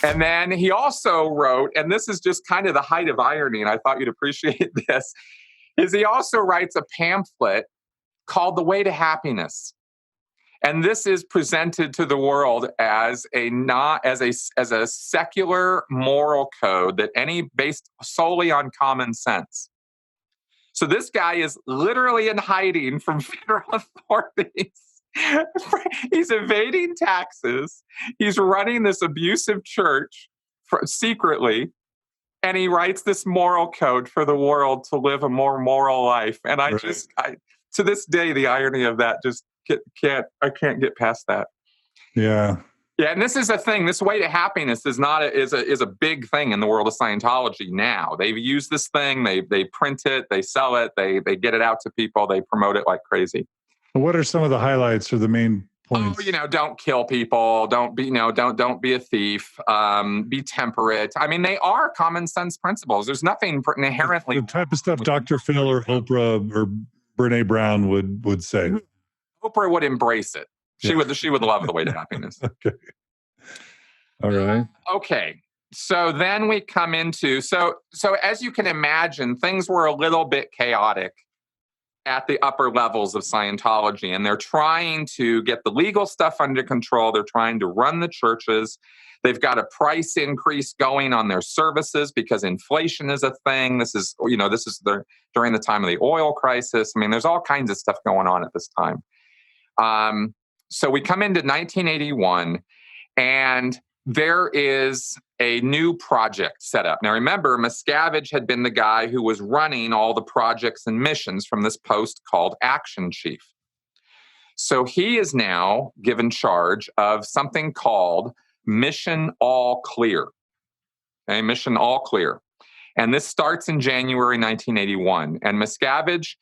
And then he also wrote, and this is just kind of the height of irony, and I thought you'd appreciate this, is he also writes a pamphlet called The Way to Happiness. And this is presented to the world as a secular moral code based solely on common sense. So this guy is literally in hiding from federal authorities. He's evading taxes. He's running this abusive church secretly. And he writes this moral code for the world to live a more moral life. And to this day, the irony of that just I can't get past that. Yeah. Yeah, and this is a thing. This Way to Happiness is a big thing in the world of Scientology now. They've used this thing. They print it. They sell it. They get it out to people. They promote it like crazy. What are some of the highlights or the main points? Don't kill people. Don't be a thief. Be temperate. I mean, they are common sense principles. There's nothing inherently the type of stuff Dr. Phil or Oprah or Brene Brown would say. Oprah would embrace it. She would love The Way to Happiness. Okay. All right. Okay. So then we come into so as you can imagine, things were a little bit chaotic at the upper levels of Scientology, and they're trying to get the legal stuff under control. They're trying to run the churches. They've got a price increase going on their services because inflation is a thing. This is during the time of the oil crisis. I mean, there's all kinds of stuff going on at this time. So we come into 1981, and there is a new project set up. Now, remember, Miscavige had been the guy who was running all the projects and missions from this post called Action Chief. So he is now given charge of something called Mission All Clear. Okay, Mission All Clear. And this starts in January 1981. And Miscavige,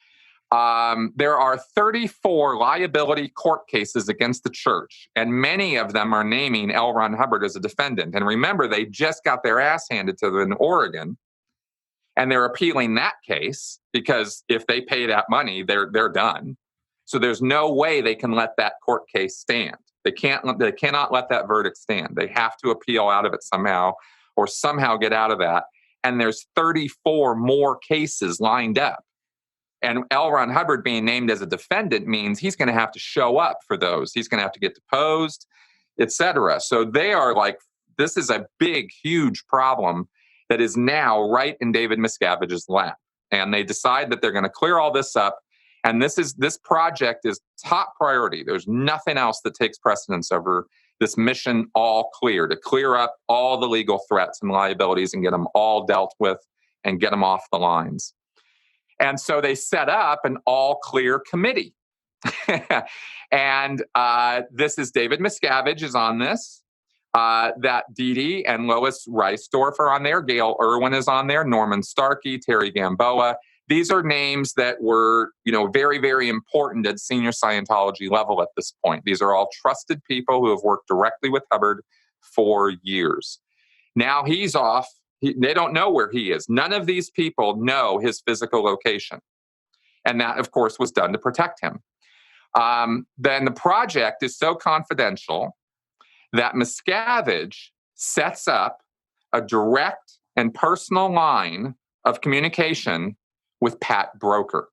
there are 34 liability court cases against the church, and many of them are naming L. Ron Hubbard as a defendant. And remember, they just got their ass handed to them in Oregon, and they're appealing that case because if they pay that money, they're done. So there's no way they can let that court case stand. They cannot let that verdict stand. They have to appeal out of it somehow, or somehow get out of that. And there's 34 more cases lined up. And L. Ron Hubbard being named as a defendant means he's going to have to show up for those. He's going to have to get deposed, etc. So they are like, this is a big, huge problem that is now right in David Miscavige's lap. And they decide that they're going to clear all this up. And this project is top priority. There's nothing else that takes precedence over this Mission All Clear, to clear up all the legal threats and liabilities and get them all dealt with and get them off the lines. And so they set up an all clear committee. And this is David Miscavige is on this. That Dee Dee and Lois Reisdorf are on there. Gail Irwin is on there. Norman Starkey, Terry Gamboa. These are names that were, very, very important at senior Scientology level at this point. These are all trusted people who have worked directly with Hubbard for years. Now he's off. They don't know where he is. None of these people know his physical location. And that, of course, was done to protect him. Then the project is so confidential that Miscavige sets up a direct and personal line of communication with Pat Broker.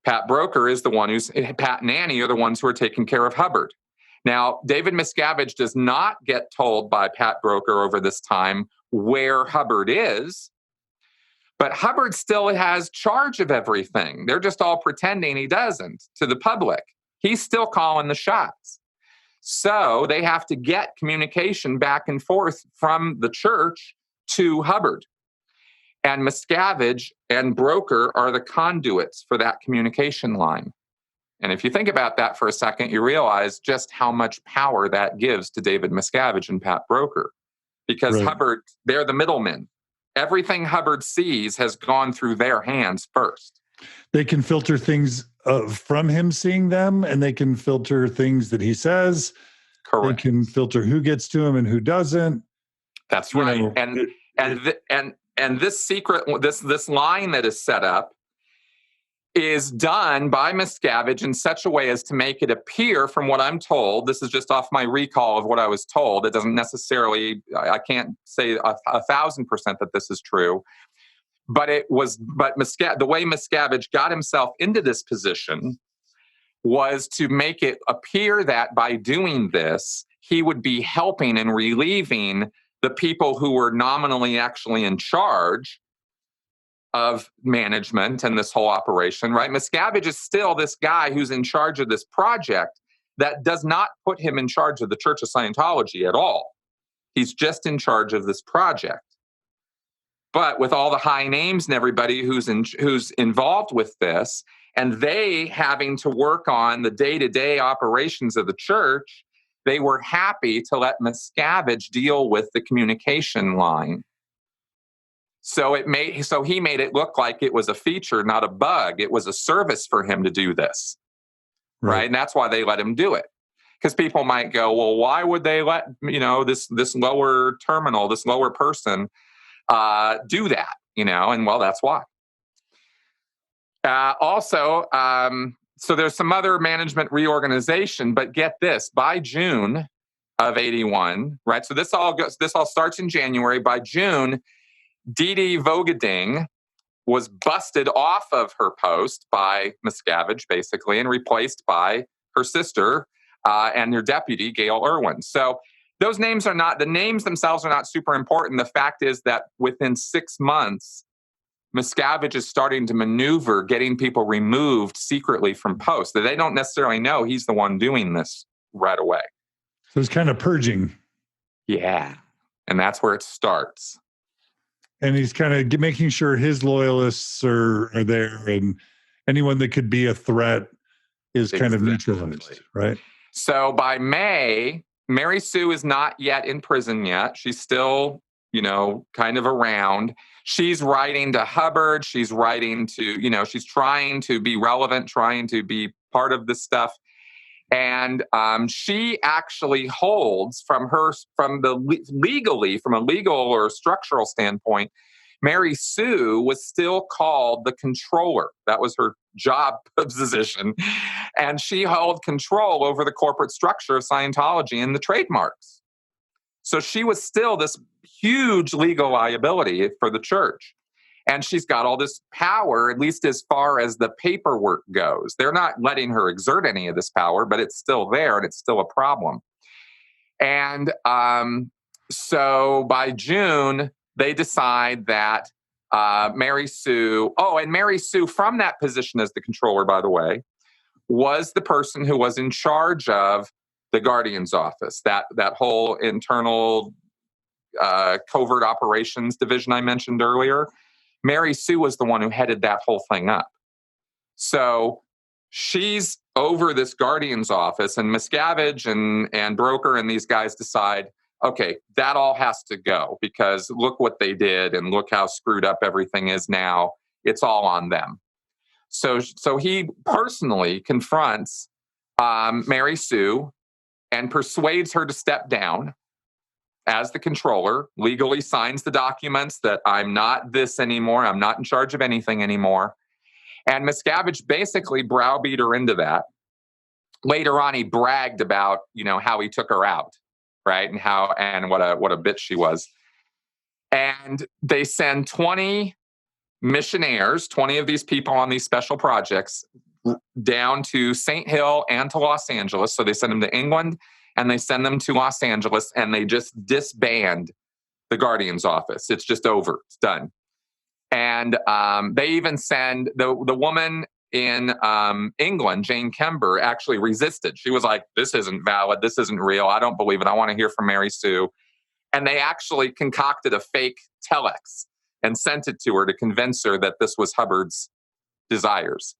Pat Broker is the one Pat and Annie are the ones who are taking care of Hubbard. Now, David Miscavige does not get told by Pat Broker over this time where Hubbard is, but Hubbard still has charge of everything. They're just all pretending he doesn't to the public. He's still calling the shots. So they have to get communication back and forth from the church to Hubbard. And Miscavige and Broker are the conduits for that communication line. And if you think about that for a second, you realize just how much power that gives to David Miscavige and Pat Broker. Because right. Hubbard, they're the middlemen. Everything Hubbard sees has gone through their hands first. They can filter things from him seeing them, and they can filter things that he says. Correct. They can filter who gets to him and who doesn't. That's right. And this line that is set up, is done by Miscavige in such a way as to make it appear, from what I'm told, this is just off my recall of what I was told. It doesn't necessarily, I can't say 1,000% that this is true, but the way Miscavige got himself into this position was to make it appear that by doing this, he would be helping and relieving the people who were nominally actually in charge of management and this whole operation, right? Miscavige is still this guy who's in charge of this project that does not put him in charge of the Church of Scientology at all. He's just in charge of this project. But with all the high names and everybody who's involved with this, and they having to work on the day-to-day operations of the church, they were happy to let Miscavige deal with the communication line. So he made it look like it was a feature, not a bug. It was a service for him to do this, right? And that's why they let him do it. Because people might go, well, why would they let this lower terminal, this lower person, do that? And well, that's why. So there's some other management reorganization, but get this: by June of '81, right? So this all starts in January. By June, Didi Vogading was busted off of her post by Miscavige, basically, and replaced by her sister and her deputy, Gail Irwin. So the names themselves are not super important. The fact is that within 6 months, Miscavige is starting to maneuver getting people removed secretly from posts that they don't necessarily know he's the one doing this right away. So it's kind of purging. Yeah. And that's where it starts. And he's kind of making sure his loyalists are there, and anyone that could be a threat is kind of neutralized, right? So by May, Mary Sue is not yet in prison yet. She's still, kind of around. She's writing to Hubbard. She's writing to, she's trying to be relevant, trying to be part of this stuff. And she actually holds from a legal or structural standpoint, Mary Sue was still called the controller. That was her job position. And she held control over the corporate structure of Scientology and the trademarks. So she was still this huge legal liability for the church. And she's got all this power, at least as far as the paperwork goes. They're not letting her exert any of this power, but it's still there and it's still a problem. And so by June, they decide that Mary Sue, from that position as the controller, by the way, was the person who was in charge of the Guardian's office, that whole internal covert operations division I mentioned earlier. Mary Sue was the one who headed that whole thing up. So she's over this Guardian's office, and Miscavige and Broker and these guys decide, okay, that all has to go because look what they did and look how screwed up everything is now. It's all on them. So he personally confronts Mary Sue and persuades her to step down as the controller, legally signs the documents that I'm not this anymore. I'm not in charge of anything anymore. And Miscavige basically browbeat her into that. Later on, he bragged about, how he took her out, right? And what a bitch she was. And they send 20 missionaires, 20 of these people on these special projects, down to St. Hill and to Los Angeles. So they send them to England and they send them to Los Angeles, and they just disband the Guardian's office. It's just over. It's done. And they even send the woman in England, Jane Kember, actually resisted. She was like, this isn't valid. This isn't real. I don't believe it. I want to hear from Mary Sue. And they actually concocted a fake telex and sent it to her to convince her that this was Hubbard's desires.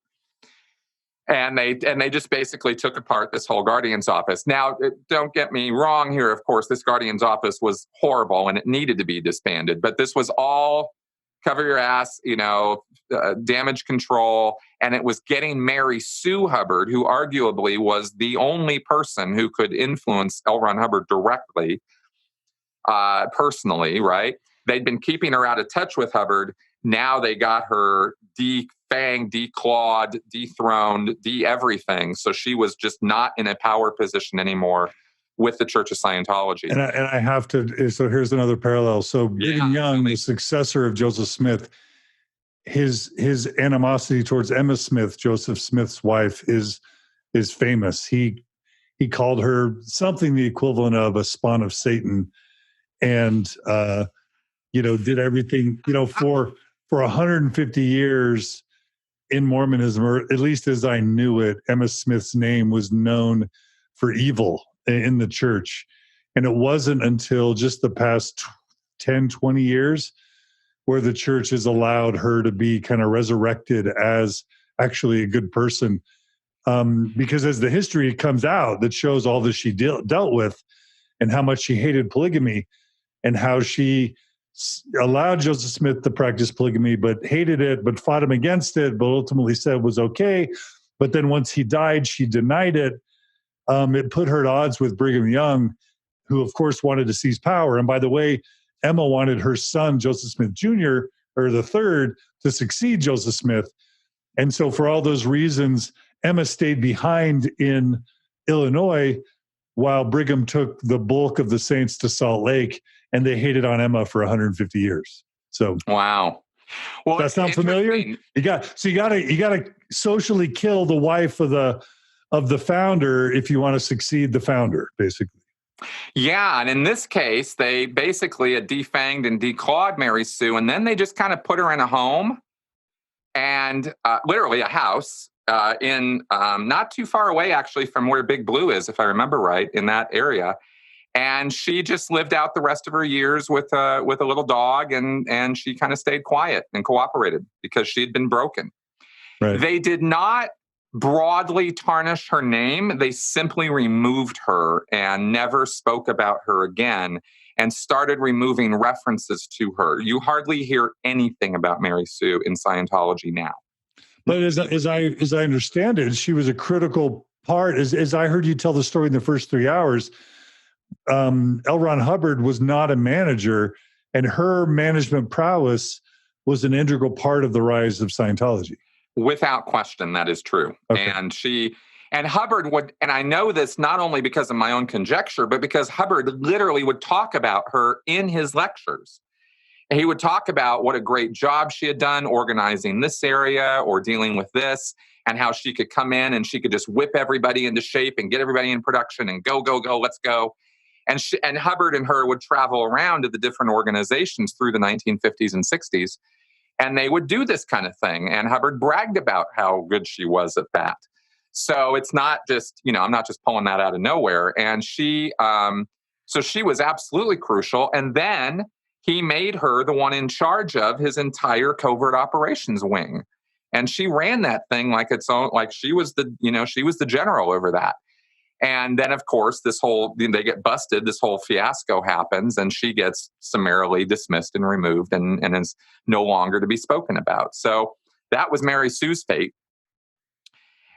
And they just basically took apart this whole Guardian's office. Now, don't get me wrong here. Of course, this Guardian's office was horrible and it needed to be disbanded. But this was all cover your ass, damage control. And it was getting Mary Sue Hubbard, who arguably was the only person who could influence L. Ron Hubbard directly, personally, right? They'd been keeping her out of touch with Hubbard. Now they got her defanged, declawed, dethroned, de-everything. So she was just not in a power position anymore with the Church of Scientology. And I have to, so here's another parallel. So Brigham Young, the successor of Joseph Smith, his animosity towards Emma Smith, Joseph Smith's wife, is famous. He called her something the equivalent of a spawn of Satan, and did everything, for 150 years in Mormonism, or at least as I knew it, Emma Smith's name was known for evil in the church. And it wasn't until just the past 10, 20 years where the church has allowed her to be kind of resurrected as actually a good person. Because as the history comes out that shows all that she dealt with and how much she hated polygamy and how she allowed Joseph Smith to practice polygamy, but hated it, but fought him against it, but ultimately said it was okay. But then once he died, she denied it. It put her at odds with Brigham Young, who of course wanted to seize power. And by the way, Emma wanted her son, Joseph Smith Jr., or the third, to succeed Joseph Smith. And so for all those reasons, Emma stayed behind in Illinois while Brigham took the bulk of the saints to Salt Lake, and they hated on Emma for 150 years. So wow. Well, that sound familiar? You got to socially kill the wife of the founder if you want to succeed the founder, basically. Yeah, and in this case, they basically had defanged and declawed Mary Sue, and then they just kind of put her in a home, and literally a house in not too far away, actually, from where Big Blue is, if I remember right, in that area. And she just lived out the rest of her years with a little dog, and she kind of stayed quiet and cooperated because she had been broken. Right. They did not broadly tarnish her name. They simply removed her and never spoke about her again and started removing references to her. You hardly hear anything about Mary Sue in Scientology now. But as I understand it, she was a critical part. As I heard you tell the story in the first 3 hours, L. Ron Hubbard was not a manager, and her management prowess was an integral part of the rise of Scientology. Without question, that is true. Okay. And Hubbard would, and I know this not only because of my own conjecture, but because Hubbard literally would talk about her in his lectures. And he would talk about what a great job she had done organizing this area or dealing with this, and how she could come in and she could just whip everybody into shape and get everybody in production and go, let's go. And Hubbard and her would travel around to the different organizations through the 1950s and 60s, and they would do this kind of thing. And Hubbard bragged about how good she was at that. So it's not just, I'm not just pulling that out of nowhere. And so she was absolutely crucial. And then he made her the one in charge of his entire covert operations wing. And she ran that thing like its own, like she was the general over that. And then, of course, they get busted, this whole fiasco happens, and she gets summarily dismissed and removed and is no longer to be spoken about. So that was Mary Sue's fate.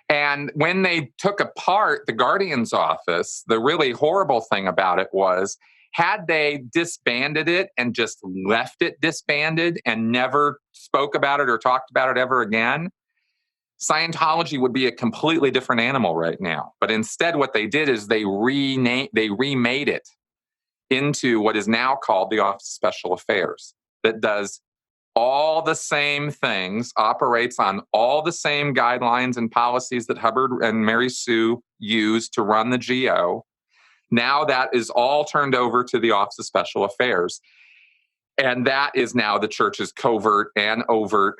And when they took apart the Guardian's office, the really horrible thing about it was, had they disbanded it and just left it disbanded and never spoke about it or talked about it ever again, Scientology would be a completely different animal right now. But instead, what they did is they remade it into what is now called the Office of Special Affairs, that does all the same things, operates on all the same guidelines and policies that Hubbard and Mary Sue used to run the GO. Now that is all turned over to the Office of Special Affairs. And that is now the church's covert and overt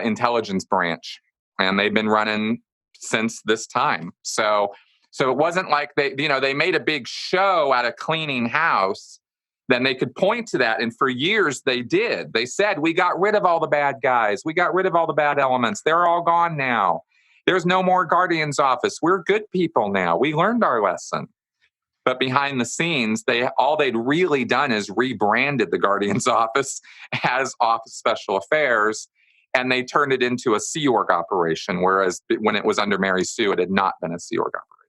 intelligence branch. And they've been running since this time. So it wasn't like they made a big show out of cleaning house. Then they could point to that. And for years they did. They said, we got rid of all the bad guys. We got rid of all the bad elements. They're all gone now. There's no more Guardian's office. We're good people now. We learned our lesson. But behind the scenes, all they'd really done is rebranded the Guardian's office as Office of Special Affairs. And they turned it into a Sea Org operation, whereas when it was under Mary Sue, it had not been a Sea Org operation.